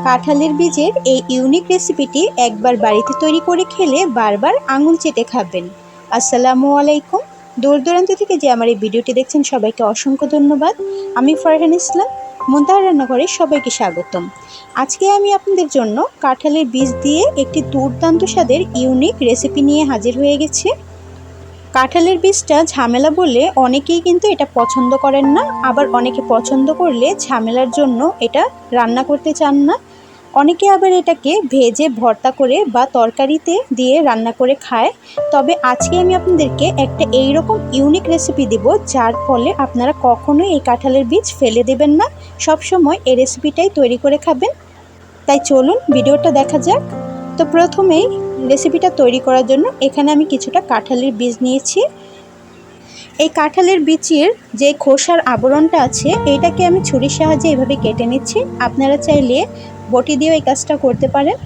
কাঁঠালের বীজের এই ইউনিক রেসিপিটি একবার বাড়িতে তৈরি করে খেলে বারবার আঙুল চেটে খাবেন। আসসালামু আলাইকুম। দূর দূরান্ত থেকে যে আমার এই ভিডিওটি দেখছেন সবাইকে অসংখ্য ধন্যবাদ। আমি ফারহান ইসলাম, মুনতাহা রান্নাঘরে সবাইকে স্বাগতম। আজকে আমি আপনাদের জন্য কাঁঠালের বীজ দিয়ে একটি দুর্দান্ত স্বাদের ইউনিক রেসিপি নিয়ে হাজির হয়ে গেছি। কাঁঠালের বীজটা ঝামেলা বলে অনেকেই কিন্তু এটা পছন্দ করেন না, আবার অনেকে পছন্দ করলে ঝামেলার জন্য এটা রান্না করতে চান না। অনেকে আবার এটাকে ভেজে ভর্তা করে বা তরকারিতে দিয়ে রান্না করে খায়। তবে আজকে আমি আপনাদেরকে একটা এইরকম ইউনিক রেসিপি দেব, যার ফলে আপনারা কখনোই এই কাঁঠালের বীজ ফেলে দেবেন না, সবসময় এই রেসিপিটাই তৈরি করে খাবেন। তাই চলুন ভিডিওটা দেখা যাক। তো প্রথমেই রেসিপিটা তৈরি করার জন্য এখানে আমি কিছুটা কাঁঠালের বীজ নিয়েছি। এই কাঁঠালের বীজের যে খোসার আবরণটা আছে এইটাকে আমি ছুরির সাহায্যে এভাবে কেটে নিচ্ছি। আপনারা চাইলে বটি দিয়েও এই কাজটা করতে পারেন।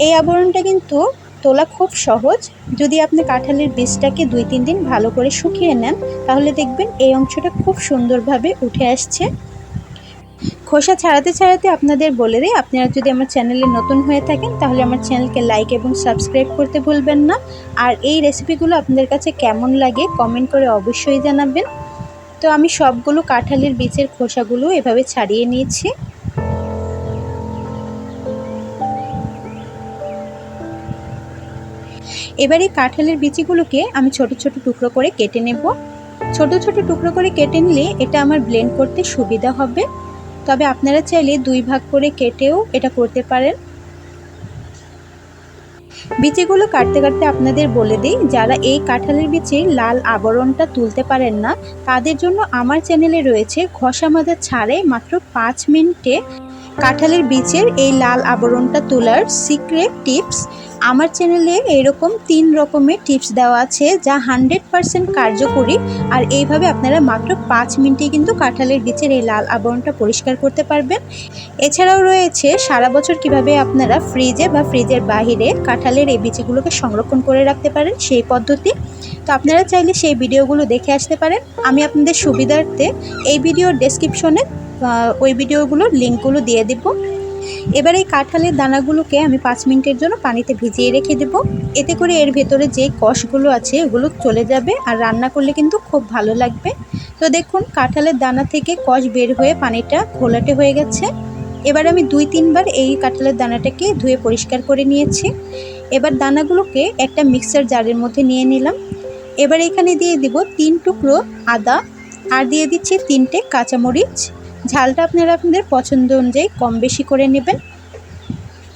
এই আবরণটা কিন্তু তোলা খুব সহজ। যদি আপনি কাঁঠালের বীজটাকে 2-3 দিন ভালো করে শুকিয়ে নেন, তাহলে দেখবেন এই অংশটা খুব সুন্দরভাবে উঠে আসছে। খোসা ছাড়াতে ছাড়াতে আপনাদের বলে দিই, আপনারা যদি আমার চ্যানেলে নতুন হয়ে থাকেন তাহলে আমার চ্যানেলকে লাইক এবং সাবস্ক্রাইব করতে ভুলবেন না। আর এই রেসিপিগুলো আপনাদের কাছে কেমন লাগে কমেন্ট করে অবশ্যই জানাবেন। তো আমি সবগুলো কাঁঠালের বীজের খোসাগুলো এভাবে ছাড়িয়ে নিয়েছি। এবার এই কাঁঠালের বীজগুলোকে আমি ছোট ছোট টুকরো করে কেটে নেব। ছোট ছোট টুকরো করে কেটে নিলে এটা আমার ব্লেন্ড করতে সুবিধা হবে। তবে আপনারা চাইলে 2 ভাগ করে কেটেও এটা করতে পারেন। বীজগুলো কাটতে কাটতে আপনাদের বলে দিই, যারা এই কাঁঠালের বীজের লাল আবরণটা তুলতে পারেন না, তাদের জন্য আমার চ্যানেলে রয়েছে ঘষা মাজা ছাড়াই মাত্র 5 মিনিটে কাঁঠালের বীজের এই লাল আবরণটা তোলার সিক্রেট টিপস। আমার চ্যানেলে এরকম 3 রকমের টিপস দেওয়া আছে, যা 100% কার্যকরী। আর এইভাবে আপনারা মাত্র 5 মিনিটে কিন্তু কাঁঠালের বীজের এই লাল আবরণটা পরিষ্কার করতে পারবেন। এছাড়াও রয়েছে সারা বছর কিভাবে আপনারা ফ্রিজে বা ফ্রিজের বাহিরে কাঁঠালের এই বীজগুলোকে সংরক্ষণ করে রাখতে পারেন সেই পদ্ধতি। তো আপনারা চাইলে সেই ভিডিওগুলো দেখে আসতে পারেন। আমি আপনাদের সুবিধার্থে এই ভিডিওর ডেসক্রিপশনে ওই ভিডিওগুলোর লিঙ্কগুলো দিয়ে দেব। এবার এই কাঁঠালের দানাগুলোকে আমি 5 মিনিটের জন্য পানিতে ভিজিয়ে রেখে দেব। এতে করে এর ভেতরে যে কষগুলো আছে ওগুলো চলে যাবে, আর রান্না করলে কিন্তু খুব ভালো লাগবে। তো দেখুন, কাঁঠালের দানা থেকে কষ বের হয়ে পানিটা ঘোলাটে হয়ে গেছে। এবার আমি 2-3 বার এই কাঁঠালের দানাটাকে ধুয়ে পরিষ্কার করে নিয়েছি। এবার দানাগুলোকে একটা মিক্সার জারের মধ্যে নিয়ে নিলাম। এবার এখানে দিয়ে দিব 3 টুকরো আদা, আর দিয়ে দিচ্ছি 3টে কাঁচামরিচ। ঝালটা আপনারা আপনাদের পছন্দ অনুযায়ী কম বেশি করে নেবেন।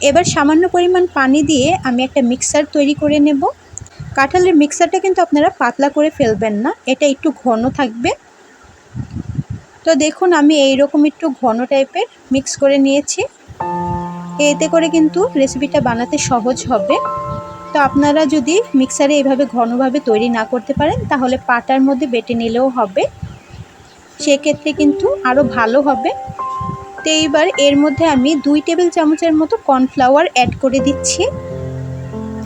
এবার সামান্য পরিমাণ পানি দিয়ে আমি একটা মিক্সার তৈরি করে নেব। কাঁঠালের মিক্সারটা কিন্তু আপনারা পাতলা করে ফেলবেন না, এটা একটু ঘন থাকবে। তো দেখুন, আমি এইরকম একটু ঘন টাইপের মিক্স করে নিয়েছি। এতে করে কিন্তু রেসিপিটা বানাতে সহজ হবে। তো আপনারা যদি মিক্সারে এইভাবে ঘনভাবে তৈরি না করতে পারেন, তাহলে পাটার মধ্যে বেটে নিলেও হবে, সেক্ষেত্রে কিন্তু আরও ভালো হবে। তো এইবার এর মধ্যে আমি 2 টেবিল চামচের মতো কর্নফ্লাওয়ার অ্যাড করে দিচ্ছি।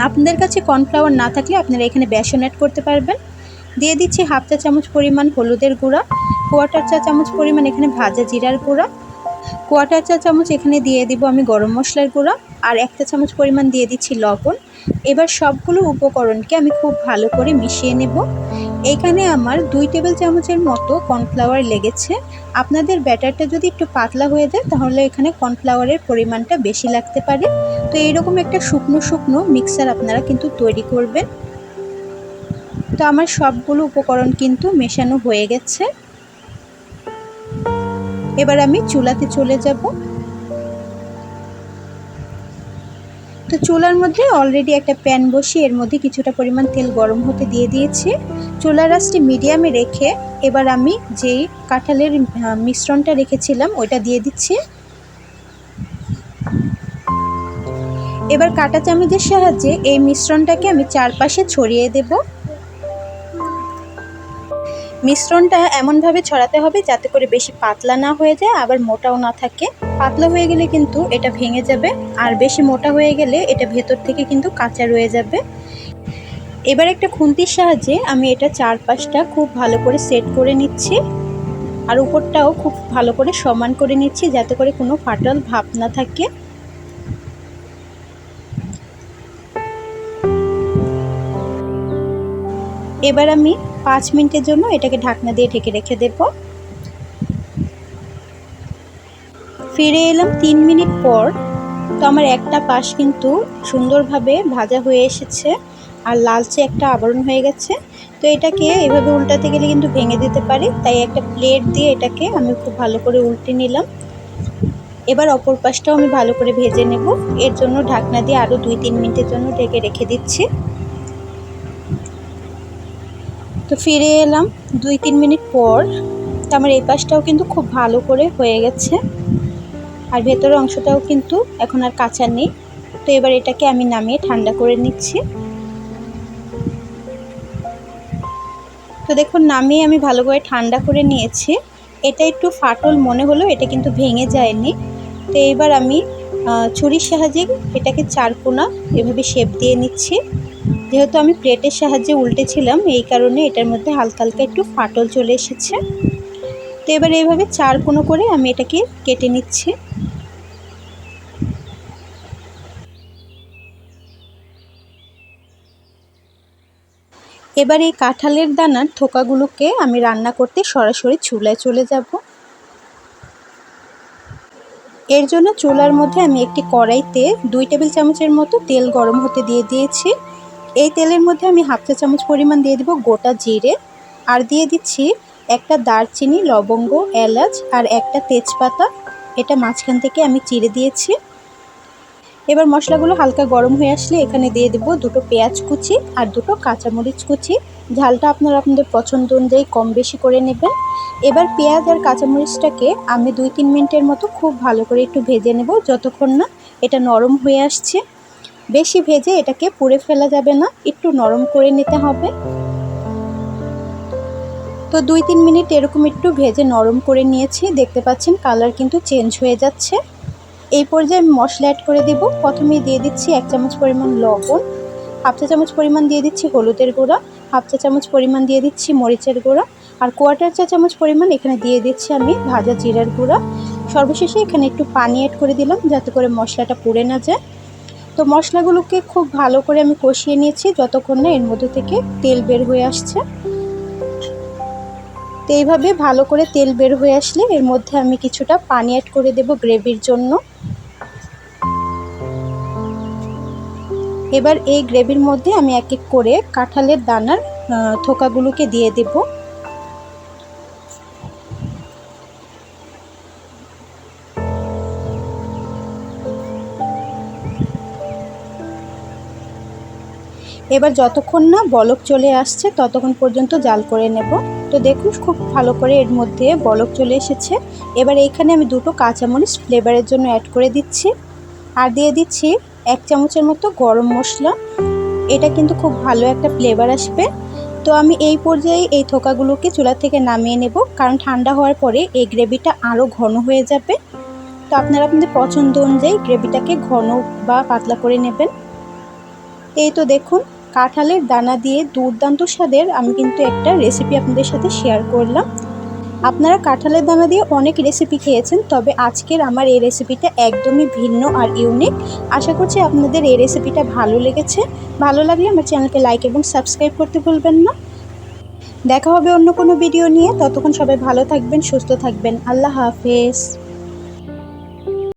আপনাদের কাছে কর্নফ্লাওয়ার না থাকলে আপনারা এখানে বেসন অ্যাড করতে পারবেন। দিয়ে দিচ্ছি 1/2 চা চামচ পরিমাণ হলুদের গুঁড়া, 1/4 চা চামচ পরিমাণ এখানে ভাজা জিরার গুঁড়া, 1/4 চা চামচ এখানে দিয়ে দিব আমি গরম মশলার গুঁড়া, আর 1 চা চামচ পরিমাণ দিয়ে দিচ্ছি লবণ। এবার সবগুলো উপকরণকে আমি খুব ভালো করে মিশিয়ে নেব। এখানে আমার 2 টেবিল চামচের মতো কর্নফ্লাওয়ার লেগেছে। আপনাদের ব্যাটারটা যদি একটু পাতলা হয়ে যায় তাহলে এখানে কর্নফ্লাওয়ারের পরিমাণটা বেশি লাগতে পারে। তো এইরকম একটা শুকনো শুকনো মিক্সার আপনারা কিন্তু তৈরি করবেন। তো আমার সবগুলো উপকরণ কিন্তু মেশানো হয়ে গেছে। এবার আমি চুলাতে চলে যাব। তো চুলার মধ্যে অলরেডি একটা প্যান বসিয়ে এর মধ্যে কিছুটা পরিমাণ তেল গরম হতে দিয়ে দিয়েছি। চুলার আঁচটি মিডিয়ামে রেখে এবার আমি যেই কাঁঠালের মিশ্রণটা রেখেছিলাম ওইটা দিয়ে দিচ্ছি। এবার কাঁটা চামচের সাহায্যে এই মিশ্রণটাকে আমি চারপাশে ছড়িয়ে দেব। মিশ্রণটা এমনভাবে ছড়াতে হবে যাতে করে বেশি পাতলা না হয়ে যায়, আবার মোটাও না থাকে। পাতলা হয়ে গেলে কিন্তু এটা ভেঙে যাবে, আর বেশি মোটা হয়ে গেলে এটা ভেতর থেকে কিন্তু কাঁচা রয়ে যাবে। এবার একটা খুন্তির সাহায্যে আমি এটা চারপাশটা খুব ভালো করে সেট করে নিচ্ছি, আর উপরটাও খুব ভালো করে সমান করে নিচ্ছি যাতে করে কোনো ফাটল ভাব না থাকে। এবার আমি 5 মিনিটের জন্য এটাকে ঢাকনা দিয়ে ঢেকে রেখে দেব। ফিরে এলাম 3 মিনিট পর। তো আমার একটা পাশ কিন্তু সুন্দরভাবে ভাজা হয়ে এসেছে আর লালচে একটা আবরণ হয়ে গেছে। তো এটাকে এভাবে উল্টাতে গেলে কিন্তু ভেঙে দিতে পারে, তাই একটা প্লেট দিয়ে এটাকে আমি খুব ভালো করে উল্টে নিলাম। এবার অপর পাশটাও আমি ভালো করে ভেজে নেব। এর জন্য ঢাকনা দিয়ে আরও 2-3 মিনিটের জন্য ঢেকে রেখে দিচ্ছি। তো ফিরে এলাম 2-3 মিনিট পর। তো আমার এই পাশটাও কিন্তু খুব ভালো করে হয়ে গেছে আর ভেতরের অংশটাও কিন্তু এখন আর কাঁচা নেই। তো এবার এটাকে আমি নামিয়ে ঠান্ডা করে নিচ্ছি। তো দেখুন নামিয়ে আমি ভালো করে ঠান্ডা করে নিয়েছি। এটা একটু ফাটল মনে হলো, এটা কিন্তু ভেঙে যায়নি। তো এবার আমি ছুরির সাহায্যে এটাকে 4 কোনা এভাবে শেপ দিয়ে নিচ্ছি। যেহেতু আমি প্লেটের সাহায্যে উল্টেছিলাম, এই কারণে এটার মধ্যে হালকা হালকা একটু ফাটল চলে এসেছে। তো এবার এইভাবে 4 কোনা করে আমি এটাকে কেটে নিচ্ছি। এবার এই কাঁঠালের দানার থোকাগুলোকে আমি রান্না করতে সরাসরি চুলায় চলে যাব। এর জন্য চুলার মধ্যে আমি একটি কড়াইতে 2 টেবিল চামচের মতো তেল গরম হতে দিয়ে দিয়েছি। এই তেলের মধ্যে আমি 1/2 চা চামচ পরিমাণ দিয়ে দেব গোটা জিরে, আর দিয়ে দিচ্ছি একটা দারচিনি, লবঙ্গ, এলাচ আর একটা তেজপাতা। এটা মাঝখান থেকে আমি চিড়ে দিয়েছি। এবার মশলাগুলো হালকা গরম হয়ে আসলে এখানে দিয়ে দেব 2টো পেঁয়াজ কুচি আর 2টো কাঁচামরিচ কুচি। ঝালটা আপনারা আপনাদের পছন্দ অনুযায়ী কম বেশি করে নেবেন। এবার পেঁয়াজ আর কাঁচামরিচটাকে আমি 2-3 মিনিটের মতো খুব ভালো করে একটু ভেজে নেব, যতক্ষণ না এটা নরম হয়ে আসছে। বেশি ভেজে এটাকে পুড়ে ফেলা যাবে না, একটু নরম করে নিতে হবে। তো 2-3 মিনিট এরকম একটু ভেজে নরম করে নিয়েছি। দেখতে পাচ্ছেন কালার কিন্তু চেঞ্জ হয়ে যাচ্ছে। এই পর্যায়ে আমি মশলা অ্যাড করে দেব। প্রথমেই দিয়ে দিচ্ছি 1 চামচ পরিমাণ লবণ, 1/2 চা চামচ পরিমাণ দিয়ে দিচ্ছি হলুদের গুঁড়া, 1/2 চা চামচ পরিমাণ দিয়ে দিচ্ছি মরিচের গুঁড়া, আর 1/4 চা চামচ পরিমাণ এখানে দিয়ে দিচ্ছি আমি ভাজা জিরার গুঁড়া। সর্বশেষে এখানে একটু পানি অ্যাড করে দিলাম যাতে করে মশলাটা পুড়ে না যায়। তো মশলাগুলোকে খুব ভালো করে আমি কষিয়ে নিয়েছি যতক্ষণ না এর মধ্যে থেকে তেল বের হয়ে আসছে। তো এইভাবে ভালো করে তেল বের হয়ে আসলে এর মধ্যে আমি কিছুটা পানি অ্যাড করে দেব গ্রেভির জন্য। এবার এই গ্রেভির মধ্যে আমি এক এক করে কাঁঠালের দানার থোকাগুলোকে দিয়ে দেব। এবার যতক্ষণ না বলক চলে আসছে ততক্ষণ পর্যন্ত জাল করে নেব। তো দেখুন খুব ভালো করে এর মধ্যে বলক চলে এসেছে। এবার এইখানে আমি 2টো কাঁচামরিচ ফ্লেভারের জন্য অ্যাড করে দিচ্ছি, আর দিয়ে দিচ্ছি 1 চামচের মতো গরম মশলা। এটা কিন্তু খুব ভালো একটা ফ্লেভার আসবে। তো আমি এই পর্যায়ে এই থোকাগুলোকে চুলা থেকে নামিয়ে নেব, কারণ ঠান্ডা হওয়ার পরে এই গ্রেভিটা আরও ঘন হয়ে যাবে। তো আপনারা আপনাদের পছন্দ অনুযায়ী গ্রেভিটাকে ঘন বা পাতলা করে নেবেন। এই তো দেখুন কাঁঠালের দানা দিয়ে দুর্দান্ত স্বাদের আমি কিন্তু একটা রেসিপি আপনাদের সাথে শেয়ার করলাম। আপনারা কাঁঠালের দানা দিয়ে অনেক রেসিপি খেয়েছেন, তবে আজকের আমার এই রেসিপিটা একদমই ভিন্ন আর ইউনিক। আশা করছি আপনাদের এই রেসিপিটা ভালো লেগেছে। ভালো লাগলে আমার চ্যানেলকে লাইক এবং সাবস্ক্রাইব করতে ভুলবেন না। দেখা হবে অন্য কোনো ভিডিও নিয়ে। ততক্ষণ সবাই ভালো থাকবেন, সুস্থ থাকবেন। আল্লাহ হাফেজ।